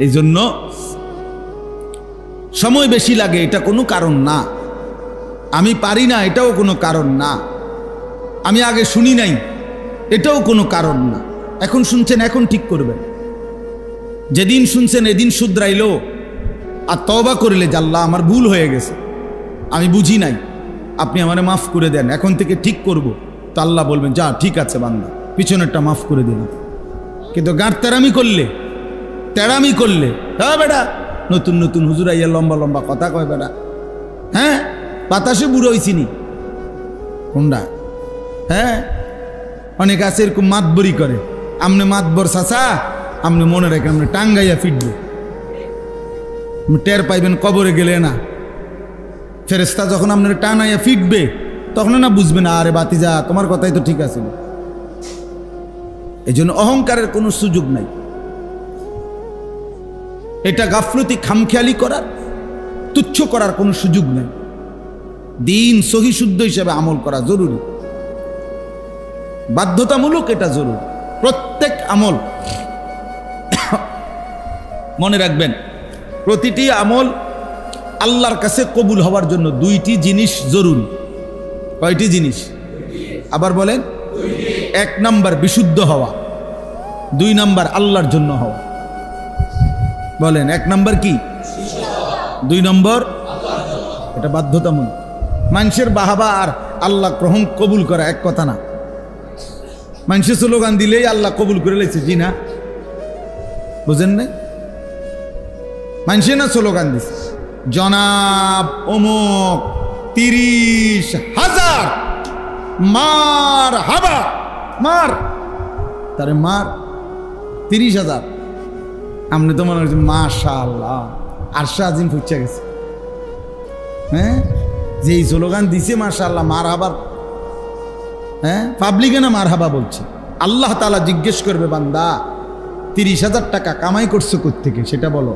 এই জন্য সময় বেশি লাগে এটা কোনো কারণ না, আমি পারি না এটাও কোনো কারণ না, আমি আগে শুনি নাই এটাও কোনো কারণ না। এখন শুনছেন এখন ঠিক করবেন, যেদিন শুনছেন এদিন শুধরাইলো আর তওবা করলে যে আল্লাহ আমার ভুল হয়ে গেছে, আমি বুঝি নাই, আপনি আমারে মাফ করে দেন, এখন থেকে ঠিক করব, তো আল্লাহ বলবেন যা ঠিক আছে বান্দা, পিছনেরটা মাফ করে দিলাম। কিন্তু গাঁট তেড়ামি করলে হ্যাঁ বেটা নতুন নতুন হুজুর আইয়া লম্বা লম্বা কথা কয় বেটা, হ্যাঁ বাতাসে বুড়ো হইছিনি কোনটা, হ্যাঁ অনেক আছে এরকম মাতবরি করে, আমনে মাতবর চাচা আপনি মনে রাখেন আপনি টাঙ্গাইয়া ফিটবে, টের পাইবেন কবরে গেলে না, ফেরেশতা যখন আপনার টানাইয়া ফিটবে তখন না বুঝবেন আরে বাতিজা তোমার কথাই তো ঠিক আছে। এই জন্য অহংকারের কোনো সুযোগ নাই, এটা গাফলতি খামখেয়ালি করার তুচ্ছ করার কোনো সুযোগ নেই। দিন সহি শুদ্ধ হিসেবে আমল করা জরুরি, বাধ্যতামূলক, এটা জরুরি। প্রত্যেক আমল মনে রাখবেন, প্রতিটি আমল আল্লাহর কাছে কবুল হওয়ার জন্য দুইটি জিনিস জরুরি। কয়টি জিনিস? আবার বলেন। এক নাম্বার বিশুদ্ধ হওয়া, দুই নাম্বার আল্লাহর জন্য হওয়া। বলেন এক নাম্বার কি, দুই নম্বর এটা বাধ্যতামূলক। মানুষের বাহাবা আর আল্লাহ গ্রহণ কবুল করা এক কথা না। মানুষের স্লোগান দিলেই আল্লাহ কবুল করে লেছে, জি না, বুঝেন না? মানুষে না স্লোগান দিছে জনাব অমুক 30,000 মার হাবা, মার তারে মার 30,000। আপনি তো মনে হচ্ছে মাশাআল্লাহ আরশা আজিম ফুচা গেছে, হ্যাঁ যে স্লোগান দিছে মাশাআল্লাহ মার হাবা, হ্যাঁ পাবলিকে না মার হাবা বলছে। আল্লাহ তাআলা জিজ্ঞেস করবে বান্দা 30,000 টাকা কামাই করছো কোত্থেকে সেটা বলো।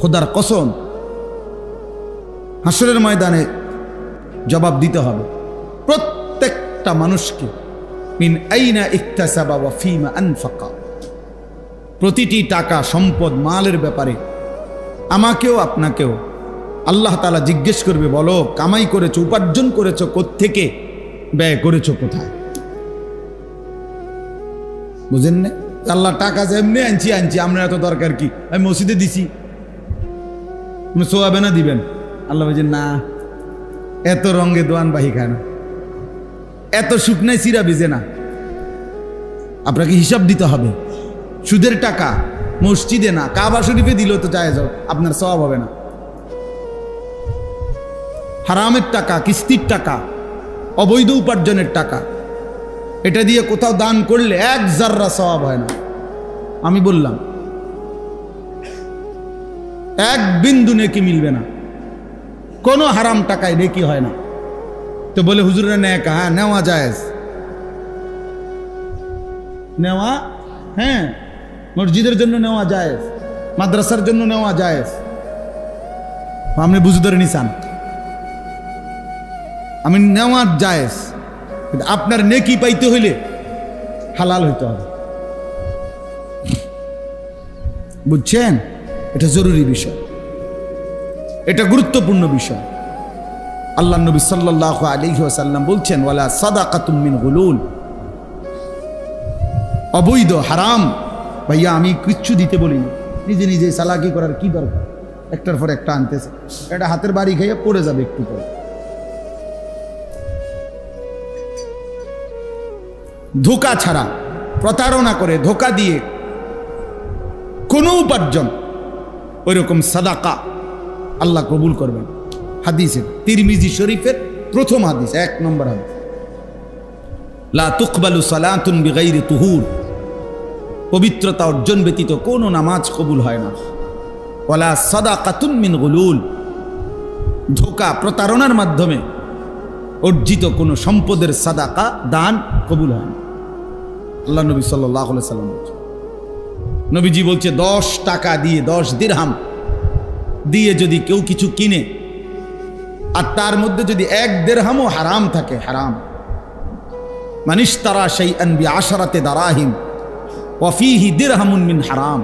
খোদার কসম হাসরের ময়দানে জবাব দিতে হবে প্রত্যেকটা মানুষকে, মিন আইনা ইকতাসাবা ওয়া ফিমা আনফাকা। প্রতিটি টাকা সম্পদ মালের ব্যাপারে আমাকেও আপনাকেও আল্লাহ তাআলা জিজ্ঞেস করবে, বলো কামাই করেছো, উপার্জন করেছো কোত্থেকে, ব্যয় করেছো কোথায়। বুঝেন না? আল্লাহ টাকা যেমনি আনছি আমরা এত দরকার কি, আমি মসজিদে দিছি, সোয়াবে না দিবেন। আল্লাহ বলছেন না, এত রঙে দোয়ান বাহি খায় না, এত শুকনায় চিরা ভিজে না, আপনাকে হিসাব দিতে হবে। সুদের টাকা মসজিদে না কাবা শরীফে দিলেও তো জায়েজ, আপনার সওয়াব হবে না। হারামের টাকা, কিস্তির টাকা, অবৈধ উপার্জনের টাকা, এটা দিয়ে কোথাও দান করলে এক জাররা সওয়াব হয় না। আমি বললাম এক বিন্দু নেকি মিলবে না, কোনো হারাম টাকায় নেকি হয় না। তো বলে হুজুরের নেকা, হ্যাঁ নেওয়া জায়েজ, নেওয়া, হ্যাঁ মসজিদের জন্য নেওয়া জায়েজ, মাদ্রাসার জন্য নেওয়া জায়েজ। আপনি বুঝে ধরে নিছেন, আমি নেওয়া জায়েজ, কিন্তু আপনার নেকি পাইতে হইলে হালাল হইতে হবে। বুঝছেন? এটা জরুরি বিষয়, এটা গুরুত্বপূর্ণ বিষয়। আল্লাহ নবী সাল্লাল্লাহু আলাইহি ওয়াসাল্লাম বলছেন, ওয়ালা সাদাকাতুম মিন গুলুল, অবৈধ হারাম ভাইয়া আমি কিচ্ছু দিতে বলিনি, নিজে নিজে চালাকি করার কি দরকার, একটার পর একটা আনতেছে, এটা হাতের বাড়ি খাইয়া পড়ে যাবে একটু পরে। ধোঁকা ছাড়া, প্রতারণা করে, ধোঁকা দিয়ে কোনো উপার্জন, ওইরকম সাদাকা আল্লাহ কবুল করবেন। হাদিসে তিরমিজি শরীফের প্রথম হাদিস, 1 নম্বর হাদিস, লা তুকবালু সালাতুন বিগাইরি তুহুর, পবিত্রতা অর্জন ব্যতীত কোনো নামাজ কবুল হয় না। ওয়ালা সাদাকাতুন মিন গুলুল, ধোঁকা প্রতারণার মাধ্যমে অর্জিত কোনো সম্পদের সাদাকা দান কবুল হয় না। আল্লাহ নবী সাল্লাল্লাহু আলাইহি সাল্লাম বলছেন, নবীজি বলছে 10 টাকা দিয়ে, 10 দিরহাম দিয়ে যদি কেউ কিছু কিনে আর তার মধ্যে যদি 1 দিরহামও হারাম থাকে, হারাম, মানিশতারা শাইআন বিআশরাতি দারাহিম, ওয়াফিহি দিরহামুন মিন হারাম,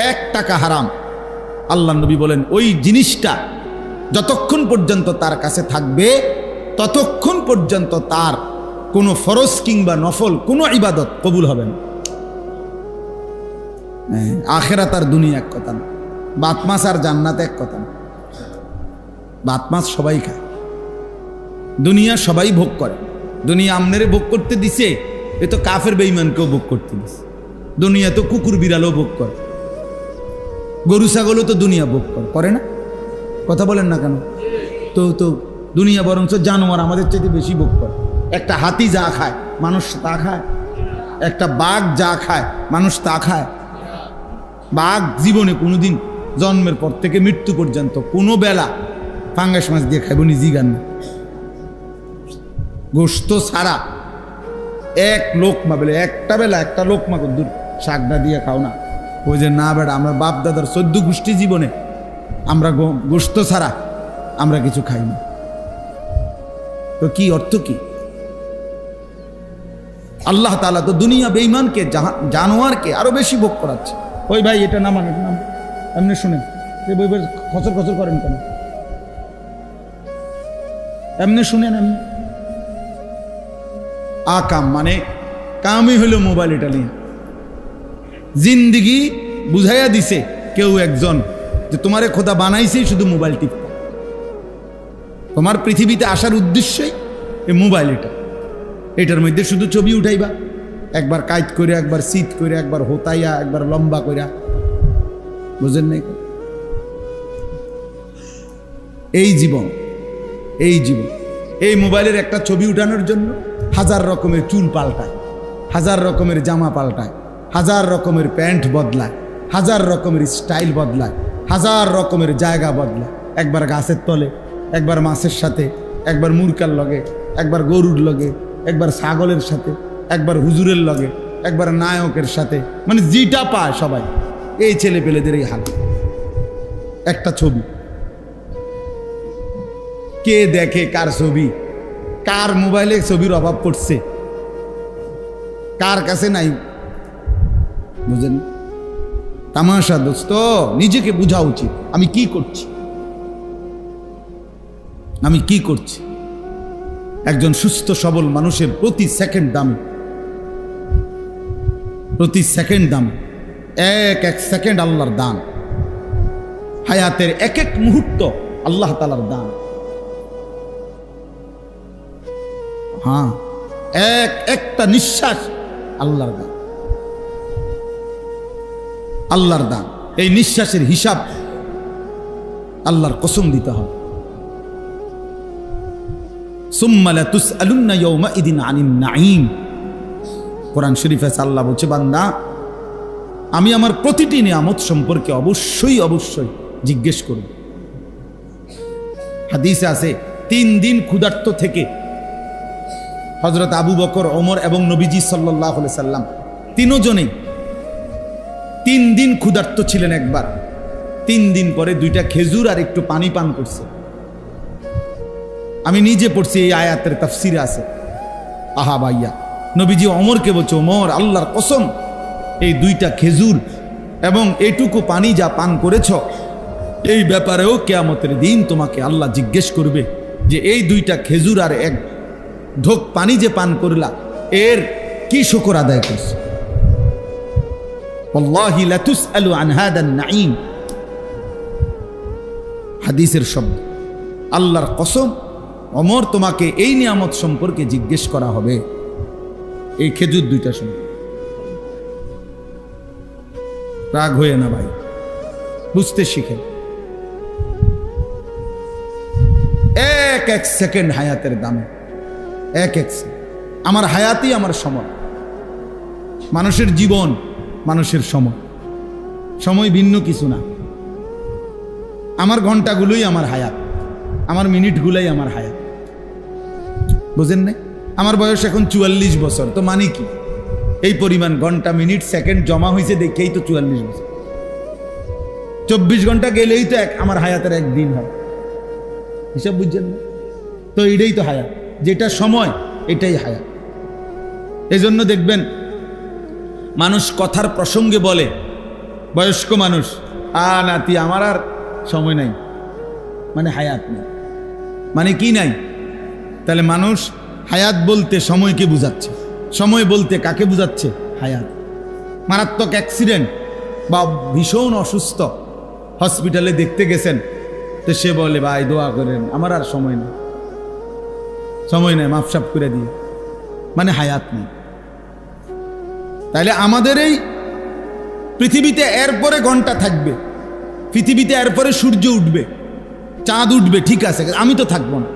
1 টাকা হারাম। আল্লাহ নবী বলেন ওই জিনিসটা যতক্ষণ পর্যন্ত তার কাছে থাকবে ততক্ষণ পর্যন্ত তার কোনো ফরজ কিংবা নফল কোনো ইবাদত কবুল হবে না। আখিরাত আর দুনিয়া এক কথা না, ভাত মাছ আর জান্নাত এক কথা না। ভাত মাছ সবাই খায়, দুনিয়া সবাই ভোগ করে। দুনিয়া আমনেরে ভোগ করতে দিছে, এ তো কাফের বেঈমানকেও ভোগ করতে দিছে। দুনিয়া তো কুকুর বিড়ালও ভোগ করে, গরু ছাগলও তো দুনিয়া ভোগ করে না? কথা বলেন না কেন? তো দুনিয়া বরঞ্চ জানোয়ার আমাদের চাইতে বেশি ভোগ করে। একটা হাতি যা খায় মানুষ তা খায়, একটা বাঘ যা খায় মানুষ তা খায়। বাঘ জীবনে কোনোদিন জন্মের পর থেকে মৃত্যু পর্যন্ত কোনো বেলা ফাঙ্গাস মাছ দিয়ে খাইব নিজেই গান না, গোস্ত ছাড়া এক লোকমা বলে একটা বেলা একটা লোকমা দূর শাকটা দিয়ে খাও না। ওই যে না বেড়া, আমরা বাপ দাদার 14 গোষ্ঠী জীবনে আমরা গোস্ত ছাড়া আমরা কিছু খাই না। তো কি অর্থ কি? আল্লাহ তাআলা তো দুনিয়া বেঈমানকে জানোয়ারকে আরো বেশি ভোগ করাচ্ছে। ওই ভাই এটা না মানে নাম এমনি শুনেন, খচর খচর করেন কেন? এমনি শুনেন, এমনি আকাম মানে কামই হইল মোবাইল। এটা নিয়ে জিন্দিগি বুঝাইয়া দিছে কেউ একজন যে তোমারে খোদা বানাইছেই শুধু মোবাইল টিপতে, তোমার পৃথিবীতে আসার উদ্দেশ্যই এই মোবাইল। এটার মধ্যে শুধু ছবি উঠাইবা, একবার কাইট করে, একবার শীত করে, একবার হোতাইয়া, একবার লম্বা কইরা, বুঝেন নাই? এই জীবন এই মোবাইলের একটা ছবি উঠানোর জন্য 1000 রকমের চুল পাল্টায়, 1000 রকমের জামা পাল্টায়, 1000 রকমের প্যান্ট বদলায়, 1000 রকমের স্টাইল বদলায়, 1000 রকমের জায়গা বদলায়। একবার গাছের তলে, একবার মাছের সাথে, একবার মুরকার লগে, একবার গরুর লগে, একবার ছাগলের সাথে, একবার হুজুরের লগে, একবার নায়কের সাথে, মানে যেটা পায় সবাই। এই ছেলে পেলেদের এই হাল। একটা ছবি কে দেখে? কার ছবি? কার মোবাইলে ছবির অভাব পড়ছে? কার কাছে নাই? বুঝেন? তামাশা দোস্ত, নিজেকে বোঝা উচিত আমি কি করছি, আমি কি করছি। একজন সুস্থ সবল মানুষের প্রতি সেকেন্ড দামি, প্রতি সেকেন্ড দামি। এক এক সেকেন্ড আল্লাহর দান, হায়াতের এক এক মুহূর্ত আল্লাহ তাআলার দান। হ্যাঁ, একটা নিঃশ্বাস আল্লাহর দান, আল্লাহর দান। এই নিঃশ্বাসের হিসাব আল্লাহর কসম দিতে হবে। সুম্মা লাতুসআলুন্না ইয়াওমাইদিন আনিন নাঈম। কোরআন শরীফে আল্লাহ বলছে, বান্দা আমি আমার প্রতিটি নিয়ামত সম্পর্কে অবশ্যই অবশ্যই জিজ্ঞেস করব। হাদিসে আছে 3 দিন ক্ষুধার্ত থেকে হযরত আবু বকর, ওমর এবং নবীজি সাল্লাল্লাহু আলাইহি সাল্লাম তিনজনেই 3 দিন ক্ষুধার্ত ছিলেন একবার। 3 দিন পরে 2টা খেজুর আর একটু পানি পান করছে। আমি নিজে পড়ছি, এই আয়াতের তাফসিরে আছে। আহা ভাইয়া, নবীজি ওমরকে বলছে, ওমর আল্লাহর কসম, এই 2টা খেজুর এবং এইটুকু পানি যা পান করেছ, এই ব্যাপারেও কিয়ামতের দিন তোমাকে আল্লাহ জিজ্ঞেস করবে যে এই 2টা খেজুর আর 1 ঢোক পানি যে পান করলা, এর কি শুকর আদায় করছ? ওয়াল্লাহি লাতুসআলু আন হাদান নাঈম। হাদিসের শব্দ, আল্লাহর কসম ওমর, তোমাকে এই নিয়ামত সম্পর্কে জিজ্ঞেস করা হবে, এই খেজুর 2টা সম্পর্কে। রাগ হয়ে না ভাই, বুঝতে শিখে। এক এক সেকেন্ড হায়াতের দামে, এক এক সেকেন্ড। আমার হায়াতই আমার সময়। মানুষের জীবন, মানুষের সময়, সময় ভিন্ন কিছু না। আমার ঘন্টাগুলোই আমার হায়াত, আমার মিনিটগুলোই আমার হায়াত। বুঝেন না? আমার বয়স এখন 44 বছর, তো মানে কি? এই পরিমাণ ঘন্টা, মিনিট, সেকেন্ড জমা হয়েছে দেখেই তো 44 বছর। 24 ঘন্টা গেলেই তো আমার হায়াতের 1 দিন হয়। হিসাব বুঝছেন না? তো এটাই তো হায়াত, যেটা সময় এটাই হায়াত। এই জন্য দেখবেন মানুষ কথার প্রসঙ্গে বলে, বয়স্ক মানুষ, নাতি আমার আর সময় নাই, মানে হায়াত নেই। মানে কি নাই? তাহলে মানুষ হায়াত বলতে সময়কে বুঝাচ্ছে, সময় বলতে কাকে বুঝাচ্ছে? হায়াত। মারাত্মক অ্যাক্সিডেন্ট বা ভীষণ অসুস্থ, হসপিটালে দেখতে গেছেন, তো সে বলে ভাই দোয়া করেন, আমার আর সময় নেই, সময় নেই, মাফসাফ করে দিয়ে, মানে হায়াত নেই। তাইলে আমাদের এই পৃথিবীতে এরপরে ঘন্টা থাকবে, পৃথিবীতে এরপরে সূর্য উঠবে, চাঁদ উঠবে, ঠিক আছে, আমি তো থাকবো না।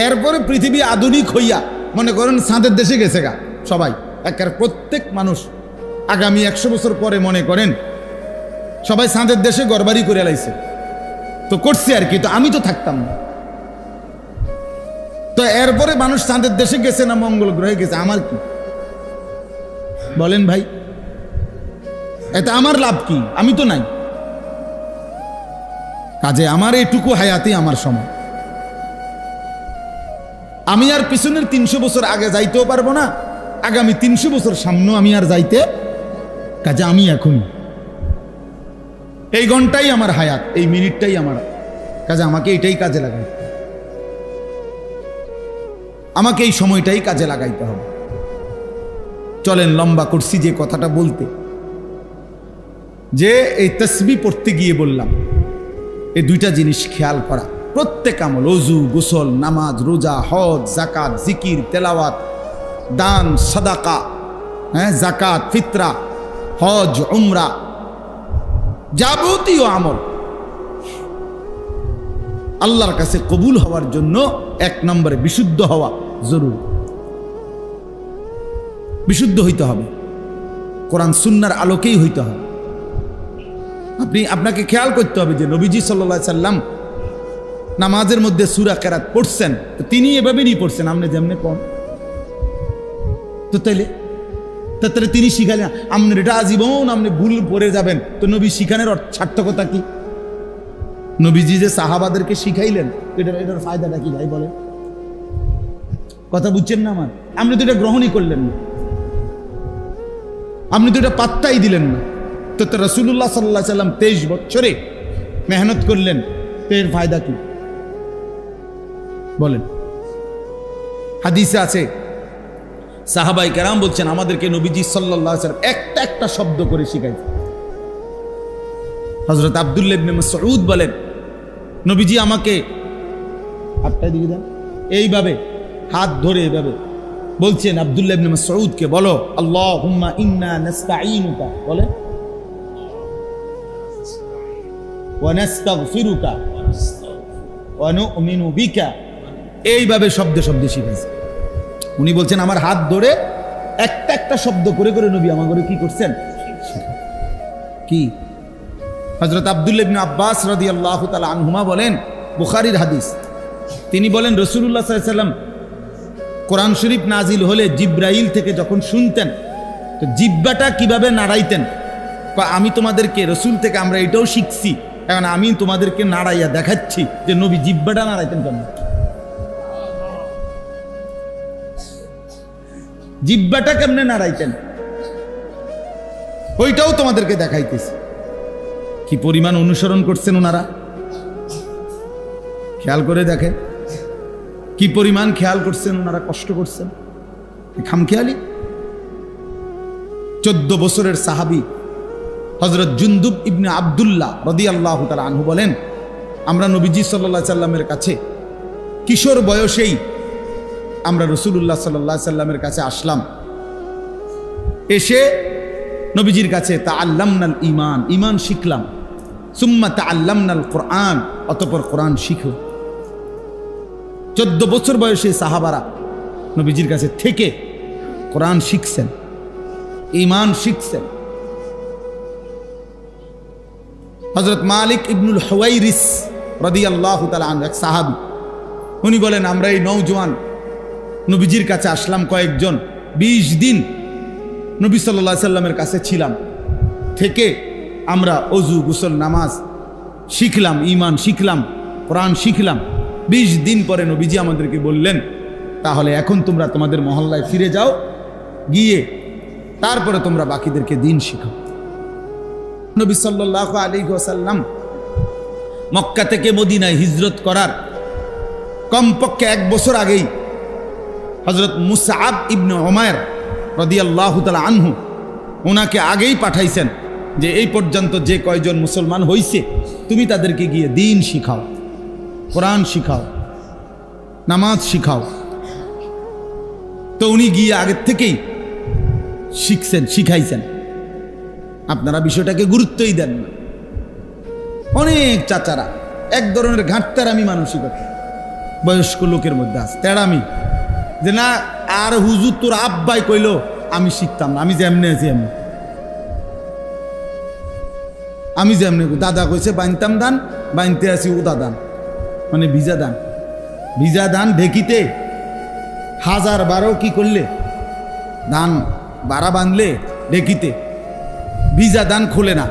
এরপরে পৃথিবী আধুনিক হইয়া মনে করেন চাঁদের দেশে গেছে গা সবাই, একের প্রত্যেক মানুষ আগামী 100 বছর পরে মনে করেন সবাই চাঁদের দেশে ঘরবাড়ি করে লাইছে, তো করছে আর কি, তো আমি তো থাকতাম না। তো এরপরে মানুষ চাঁদের দেশে গেছে না মঙ্গল গ্রহে গেছে, আমার কি বলেন ভাই? এতে আমার লাভ কি? আমি তো নাই। কাজে আমার এইটুকু হায়াতি আমার সময়, আমি আর পিছনের 300 বছর আগে যাইতেও পারবো না, আগামী 300 বছর সামনেও আমি আর যাইতে, কাজে আমি এখন এই ঘন্টাই আমার হায়াত, এই মিনিটটাই আমার, কাজে আমাকে এটাই কাজে লাগাই, আমাকে এই সময়টাই কাজে লাগাইতে হবে। চলেন, লম্বা করছি যে কথাটা বলতে, যে এই তাসবিহ পড়তে গিয়ে বললাম এই দুইটা জিনিস খেয়াল করা। প্রত্যেক আমল, ওযু, গোসল, নামাজ, রোজা, হজ, যাকাত, জিকির, তেলাওয়াত, দান, সাদাকা, যাকাত, ফিতরা, হজ, উমরা, যাবতীয় আমল আল্লাহর কাছে কবুল হওয়ার জন্য 1 নম্বরে বিশুদ্ধ হওয়া জরুরি। বিশুদ্ধ হইতে হবে, কোরআন সুন্নাহর আলোকেই হইতে হবে। আপনাকে খেয়াল করতে হবে যে নবীজি সাল্লাল্লাহু আলাইহি সাল্লাম নামাজের মধ্যে সূরা কেরাত পড়ছেন, তো তিনি এভাবে নিয়ে পড়ছেন, আপনি যেমনে কোন, তো তাইলে তিনি শিখালেন, আপনার এটা আজীবন আপনি ভুল পড়ে যাবেন, তো নবী শিখানোর সার্থকতা কি? নবীজি যে সাহাবাদেরকে শিখাইলেন, এটার ফায়দাটা কি ভাই বলেন? কথা বুঝছেন না আমার? আপনি তো এটা গ্রহণই করলেন না, আপনি তো এটা পাত্তাই দিলেন না। তো রাসূলুল্লাহ সাল্লাল্লাহু আলাইহি সাল্লাম 23 বছরে মেহনত করলেন, তো এর ফায়দা কি বলেন? হাদিসে আছে, সাহাবায়ে কেরাম বলছেন আমাদেরকে নবীজি সাল্লাল্লাহু আলাইহি সাল্লাম একটা একটা শব্দ করে শিখাইছেন। হযরত আব্দুল্লাহ ইবনে মাসউদ বলেন, নবীজি আমাকে হাতটা দিয়ে দেন, এইভাবে হাত ধরে এইভাবে বলছেন আব্দুল্লাহ ইবনে মাসউদকে, বলো আল্লাহুম্মা ইন্না নাস্তাঈনুকা, বলে ওয়া নাস্তাগফিরুকা ওয়া নু'মিনু বিকা, এইভাবে শব্দে শব্দে শিখাইছে। উনি বলছেন আমার হাত ধরে একটা একটা শব্দ করে করে নবী আমাকে কি করছেন? কি? হযরত আব্দুল্লাহ ইবনে আব্বাস রাদিয়াল্লাহু তাআলা আনহুমা বলেন, বুখারীর হাদিস, তিনি বলেন রাসূলুল্লাহ সাল্লাল্লাহু আলাইহি ওয়াসাল্লাম কোরআন শরীফ নাজিল হলে জিব্রাইল থেকে যখন শুনতেন, তো জিহ্বাটা কিভাবে নাড়াইতেন, আমি তোমাদেরকে রাসূল থেকে আমরা এটাও শিখছি, এখন আমি তোমাদেরকে নাড়াইয়া দেখাচ্ছি যে নবী জিহ্বাটা নাড়াইতেন কেন, জিহ্বাটা কেমনে নাড়াইতেন, ওইটাও তোমাদেরকে দেখাইতেছি। কি পরিমাণ অনুসরণ করছেন ওনারা, খেয়াল করে দেখেন কি পরিমাণ খেয়াল করছেন ওনারা, কষ্ট করছেন, খামখেয়ালি। 14 বছরের সাহাবী হযরত জুনদুব ইবনে আব্দুল্লাহ রাদিয়াল্লাহু তাআলা আনহু বলেন, আমরা নবীজি সাল্লাল্লাহু আলাইহি সাল্লামের কাছে কিশোর বয়সেই আমরা রাসূলুল্লাহ সাল্লাল্লাহু আলাইহি সাল্লামের কাছে আসলাম, এসে নবীজির কাছে তাআল্লামনাল ঈমান, ঈমান শিখলাম, সুম্মা তাআল্লামনাল কুরআন, অতঃপর কোরআন শিখলাম। 14 বছর বয়সে সাহাবারা নবীজির কাছে থেকে কোরআন শিখছেন, ঈমান শিখছেন। হযরত মালিক ইবনুল হুয়াইরিস রাদিয়াল্লাহু তাআলা আনহু এক সাহাবী, উনি বলেন আমরা এই নওজোয়ান নবীজির কাছে আসলাম কয়েকজন, 20 দিন নবী সাল্লাল্লাহু আলাইহি সাল্লামের কাছে ছিলাম, থেকে আমরা ওযু, গোসল, নামাজ শিখলাম, ঈমান শিখলাম, কোরআন শিখলাম। 20 দিন পরে নবীজি আমাদেরকে বললেন, তাহলে এখন তোমরা তোমাদের মহল্লায় ফিরে যাও, গিয়ে তারপরে তোমরা বাকিদেরকে দিন শিখাও। নবী সাল্লাল্লাহু আলাইহি ওয়াসাল্লাম মক্কা থেকে মদিনায় হিজরত করার কমপক্ষে 1 বছর আগেই হযরত মুসআব ইবনে উমাইর রাদিয়াল্লাহু তাআলা আনহু ওনাকে আগেই পাঠাইছেন যে এই পর্যন্ত যে কয়জন মুসলমান হইছে তুমি তাদেরকে গিয়ে দিন শিখাও, কোরআন শিখাও, নামাজ শিখাও। তো উনি গিয়ে আগের থেকেই শিখছেন, শিখাইছেন। আপনারা বিষয়টাকে গুরুত্বই দেন না। অনেক চাচারা এক ধরনের ঘাটতারামি মানসিকতা বয়স্ক লোকের মধ্যে আছে, তেড়ামি, যে না আর হুজুর তোর আব্বাই কইল আমি শিখতাম না, আমি যেমনি আছি এমনি, আমি যেমনি দাদা কইছে বানতাম দান, বানতে আছি উদা দান, মানে ভিজা দান। ভিজা ধান ঢেকিতে 1012 কি করলে ধান বাড়া বাঁধলে ঢেকিতে ভিজা ধান খোলে না।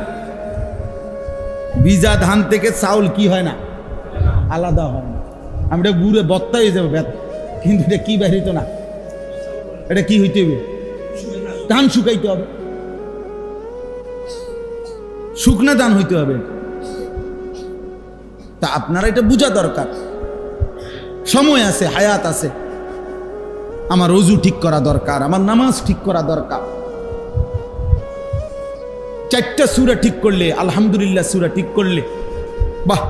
ভিজা ধান থেকে চাউল কি হয় না, আলাদা হয় না। আমরা গুড়ে বত্তা হয়ে যাবে, কিন্তু এটা কি বাহিত না, এটা কি হইতে হবে, ধান শুকাইতে হবে, শুকনা ধান হইতে হবে। তা আপনারা এটা বোঝা দরকার। সময় আছে, হায়াত আছে, আমার ওযু ঠিক করা দরকার, আমার নামাজ ঠিক করা দরকার। 4টা সূরা ঠিক করলে, আলহামদুলিল্লাহ সূরা ঠিক করলে, বাহ,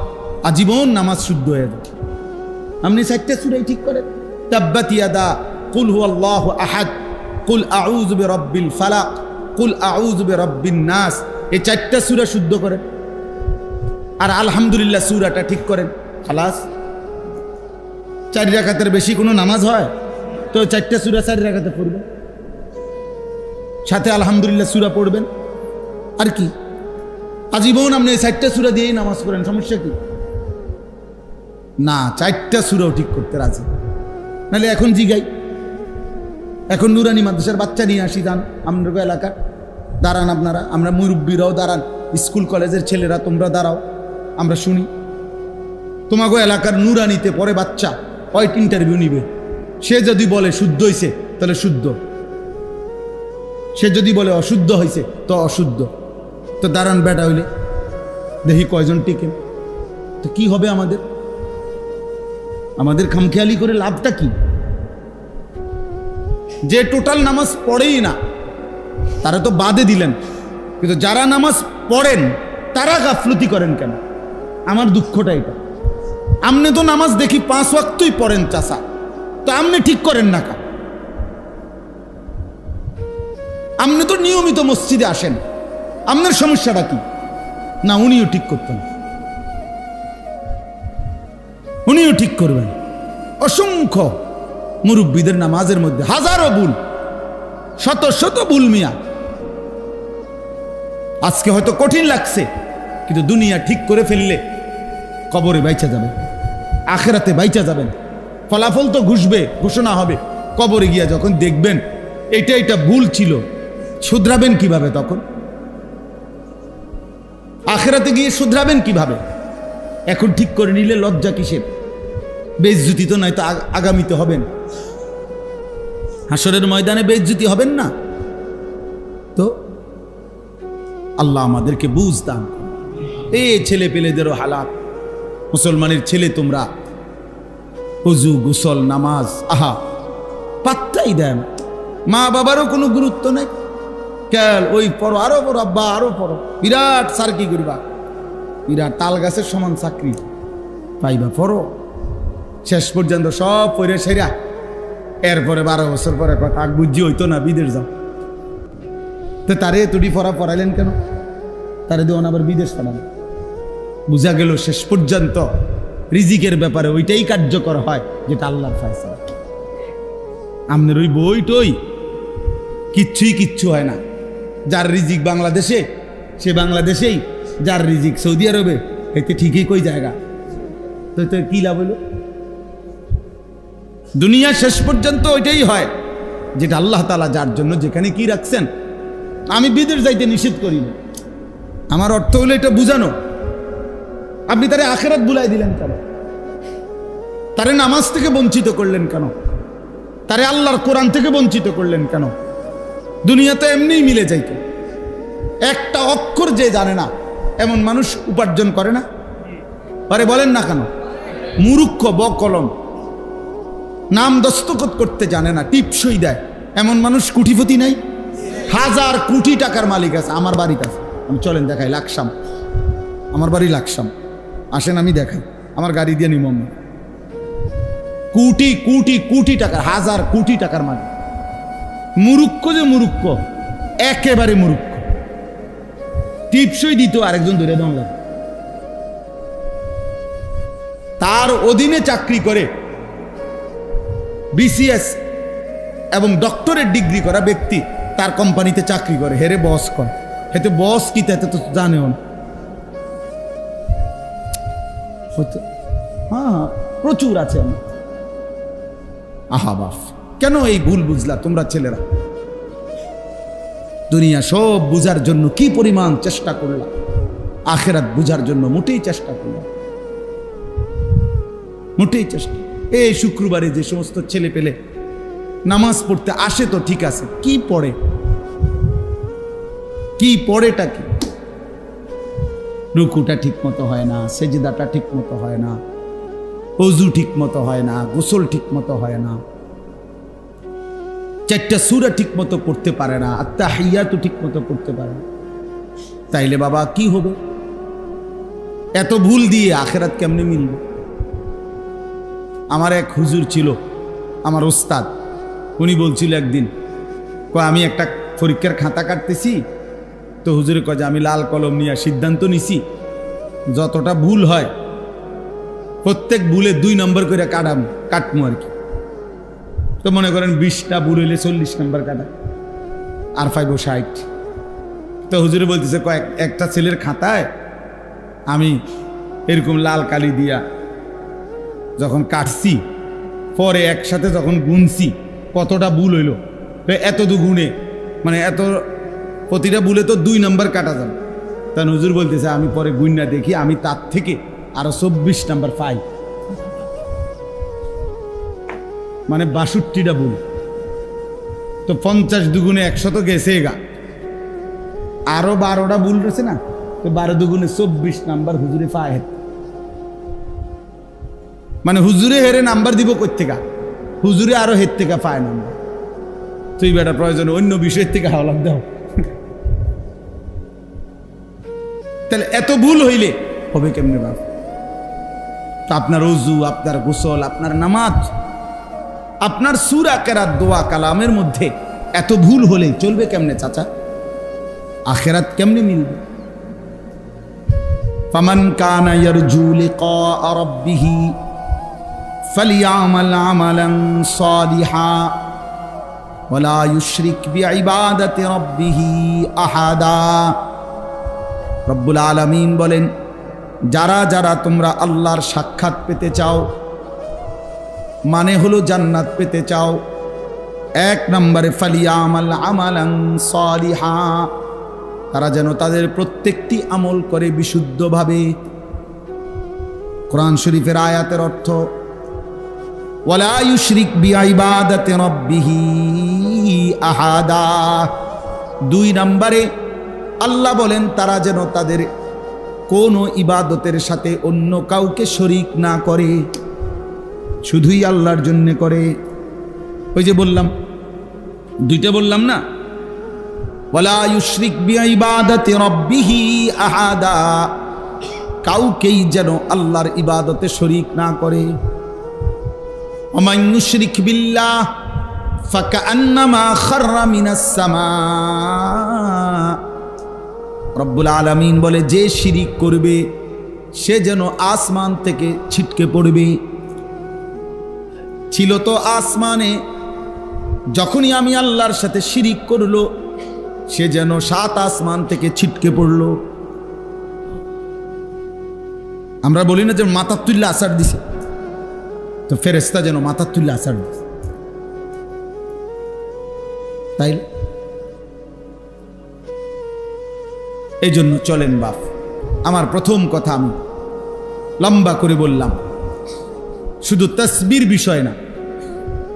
আজীবন নামাজ শুদ্ধ হয়ে যাবে। আপনি 4টা সূরাই ঠিক করেন, তাব্বাত ইয়াদা, কুল হুয়াল্লাহু আহাদ, কুল আউযু বিরাব্বিল ফালাক, কুল আউযু বিরাব্বিন নাস, এই 4টা সূরা শুদ্ধ করেন, আর আলহামদুলিল্লাহ সূরাটা ঠিক করেন, খালাস। 4 রাকাতের বেশি কোনো নামাজ হয়? তো 4টা সূরা 4 রাকাতে পড়বেন, সাথে আলহামদুলিল্লাহ সূরা পড়বেন, আর কি। আজীবন আপনি এই 4টা সূরা দিয়েই নামাজ পড়েন, সমস্যা কি? না, 4টা সূরাও ঠিক করতে রাজি। নাহলে এখন জিগাই, এখন নুরানি মাদ্রাসার বাচ্চা নিয়ে আসি, যান আপনার এলাকার, দাঁড়ান আপনারা, আমরা মুরব্বীরাও দাঁড়ান, স্কুল কলেজের ছেলেরা তোমরা দাঁড়াও, আমরা শুনি। তোমাকে এলাকার নুরানিতে পরে বাচ্চা ওয়াইট ইন্টারভিউ নিবে, সে যদি বলে শুদ্ধ হয়েছে তাহলে শুদ্ধ, সে যদি বলে অশুদ্ধ হয়েছে তো অশুদ্ধ। তো দাঁড়ান বেটা হইলে দেখি কয়জন টিকেন। তো কি হবে আমাদের? আমাদের খামখেয়ালি করে লাভটা কি? যে টোটাল নামাজ পড়েই না তারা তো বাদে দিলেন, কিন্তু যারা নামাজ পড়েন তারা গাফলতি করেন কেন? আমার দুঃখটা এটা। আপনি তো নামাজ দেখি 5 ওয়াক্তই পড়েন চাচা, তো আপনি ঠিক করেন না কা? আপনি তো নিয়মিত মসজিদে আসেন, আপনার সমস্যাটা কি? না, উনিও ঠিক করতেন, উনিও ঠিক করবেন। অসংখ্য মুরব্বীদের নামাজের মধ্যে হাজারো ভুল, শত শত ভুল মিয়া। আজকে হয়তো কঠিন লাগছে, কিন্তু দুনিয়া ঠিক করে ফেললে কবরে বাইচা যাবেন, আখিরাতে বাইচা যাবেন। ফলাফল তো ঘুষবে, ঘোষণা হবে। কবরে গিয়া যখন দেখবেন এটা ভুল ছিল, শুধরাবেন কিভাবে? তখন আখিরাতে গিয়ে শুধরাবেন কিভাবে? এখন ঠিক করে নিলে লজ্জা কিসের? বেইজ্জতি তো নয় তো আগামীতে হবেন, হাসরের ময়দানে বেইজ্জতি হবেন না। তো আল্লাহ আমাদেরকে বুঝ দান। এই ছেলে পেলেদেরও হালাত, মুসলমানের ছেলে তোমরা ওযু, গোসল, নামাজ, আহা পাত্তাই দেন। মা বাবারও কোনো গুরুত্ব নেই, কেল ওই পড়ো, আরো পড়ো, আব্বা আরো পড়ো, বিরাট সার্কি করবা, বিরাট তাল গাছের সমান চাকরি পাইবা, পড়ো। শেষ পর্যন্ত সব পড়ে সেরা, এরপরে 12 বছর পরে কথা বুঝি হইতো না, বিদেশ যাও। তো তারে তুড়ি পড়াইলেন কেন? তারে দেওয়ান আবার বিদেশ পাঠান। বুঝা গেল শেষ পর্যন্ত রিজিকের ব্যাপারে ওইটাই কার্যকর হয় যেটা আল্লাহর ফয়সালা। আপনার ওই বই টই কিচ্ছু হয় না। যার রিজিক বাংলাদেশে সে বাংলাদেশেই, যার রিজিক সৌদি আরবে এতে ঠিকই কই জায়গা। তো কি লাভ হইল? দুনিয়া শেষ পর্যন্ত ওইটাই হয় যেটা আল্লাহ তাআলা যার জন্য যেখানে কি রাখছেন। আমি বিদেশ যাইতে নিষেধ করি না, আমার অর্থ হলো এটা বুঝানো। আপনি তারে আখিরাত ভুলাই দিলেন কেন? তারে নামাজ থেকে বঞ্চিত করলেন কেন? তারে আল্লাহর কোরআন থেকে বঞ্চিত করলেন কেন? দুনিয়াতে এমনিই মিলে যাইত। একটা অক্ষর যে জানে না এমন মানুষ উপার্জন করে না পারে? বলেন না কেন? মূর্খ বকলম, নাম দস্তখত করতে জানে না, টিপসই দেয় এমন মানুষ কোটিপতি নাই? হাজার কোটি টাকার মালিক আছে। আমার বাড়িতে আছে, আমি চলেন দেখাই, লাকসাম, আমার বাড়ি লাকসাম, আসেন আমি দেখাই, আমার গাড়ি দিয়ে নিমম। কোটি কোটি কোটি টাকার, হাজার কোটি টাকার মালিক। মূর্খ যে মূর্খ, একেবারে মূর্খ, টিপসই দিত আরেকজন ধরে দমলা। তার অধীনে চাকরি করে বিসিএস এবং ডক্টরেট ডিগ্রি করা ব্যক্তি তার কোম্পানিতে চাকরি করে, হেরে বস কর। হেতে বস কি তাতে তো জানেও না। হ্যাঁ, প্রচুর আছে। আহা বাপ, কেন এই ভুল বুঝলা তোমরা ছেলেরা? দুনিয়া সব বুঝার জন্য কি পরিমাণ চেষ্টা করলাম, আখেরাত বুঝার জন্য মোটেই চেষ্টা করলাম, মোটেই চেষ্টা। এই শুক্রবারে যে সমস্ত ছেলে পেলে নামাজ পড়তে আসে তো ঠিক আছে, কি পড়ে? কি পড়েটা কি? রুকুটা ঠিক মতো হয় না, সেজদাটা ঠিক মতো হয় না, ওযু ঠিক মতো হয় না, গোসল ঠিক মতো হয় না, চারটা সূরা ঠিক মতো পড়তে পারে না, আত্তাহিয়াতু ঠিক মতো পড়তে পারে না। তাইলে বাবা কি হবে? এত ভুল দিয়ে আখেরাত কেমনে মিলবে? আমার এক হুজুর ছিল, আমার ওস্তাদ, উনি বলছিল একদিন, আমি একটা পরীক্ষার খাতা কাটতেছি তো হুজুরে কয় যে আমি লাল কলম নিয়ে সিদ্ধান্ত নিছি যতটা ভুল হয় প্রত্যেক ভুলে 2 নম্বর করে কাটমু আর কি। তো মনে করেন 20টা ভুল হইলে 40 নম্বর কাটা, আর 560। তো হুজুরে বলতেছে একটা ছেলের খাতায় আমি এরকম লাল কালি দিয়া যখন কাটছি, পরে একসাথে যখন গুনছি কতটা ভুল হইল, এত দুগুণে, মানে এত প্রতিটা ভুলে তো 2 নম্বর কাটা যাবে। তখন হুজুর বলতেছে আমি পরে গুণনা দেখি আমি তার থেকে আরো 24 নম্বর পাই, মানে 62টা ভুল। তো 50 দুগুণে 100 তো গেছে গা, আরো 12টা ভুল রয়েছে না, তো 12 দুগুণে 24 নাম্বার হুজুরে পায়। মানে হুজুরে হেরে নাম্বার দিব কই থেকে? হুজুরে আরো হের থেকে পায় নাম্বার। তুই বেটা প্রয়োজন অন্য বিষয়ের থেকে হাওলাম দাও। তাহলে এত ভুল হইলে হবে কেমনে বাপ? তো আপনার ওযু, আপনার গোসল, আপনার নামাজ, আপনার সূরা কেরাত, দোয়া কালামের মধ্যে এত ভুল হলে চলবে কেমনে চাচা? আখিরাত কেমনে মিলবে? ফামান কানা ইয়ারজু লিকা রাব্বিহি ফালিয়ামাল আমালান সালিহা ওয়ালা ইউশরিক বিইবাদাতি রাব্বিহি আহাদা। রব্বুল আলামিন বলেন, যারা যারা তোমরা আল্লাহর সাক্ষাৎ পেতে চাও, মানে হলো জান্নাত পেতে চাও, 1 নম্বরে ফালিয়ামাল আমালান সালিহা, তারা যেন তাদের প্রত্যেকটি আমল করে বিশুদ্ধভাবে। কোরআন শরীফের আয়াতের অর্থ ওয়ালা ইউশরিক বিইবাদাতি রাব্বিহি আহাদা। 2 নম্বরে আল্লাহ বলেন তারা যেন তাদের কোন ইবাদতের সাথে অন্য কাউকে শরীক না করে, শুধুই আল্লাহর জন্য করে। ওই যে বললাম, 2টা বললাম না, ওয়ালা ইউশরিক বিইবাদাতি রাব্বিহি আহাদা, কাউকেই যেন আল্লাহর ইবাদতে শরীক না করে। ওমান ইউশরিক বিল্লাহ ফাকান্নামা খাররা মিনাস সামা। রব্বুল আলামিন বলে, যে শিরিক করবে সে যেন আসমান থেকে ছিটকে পড়বে। ছিল তো আসমানে, যখনই আমি আল্লাহর সাথে শিরিক করলো সে যেন 7 আসমান থেকে ছিটকে পড়লো। আমরা বলি না যে মাথা তুল্লা আসার দিছে, তো ফেরেশতা যেন মাথা তুল্লা আসার দিছে। তাই এই জন্য চলেন বাপ, আমার প্রথম কথা আমি লম্বা করে বললাম, শুধু তাসবির বিষয় না,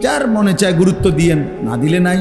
যার মনে চায় গুরুত্ব দিয়েন, না দিলে নাই।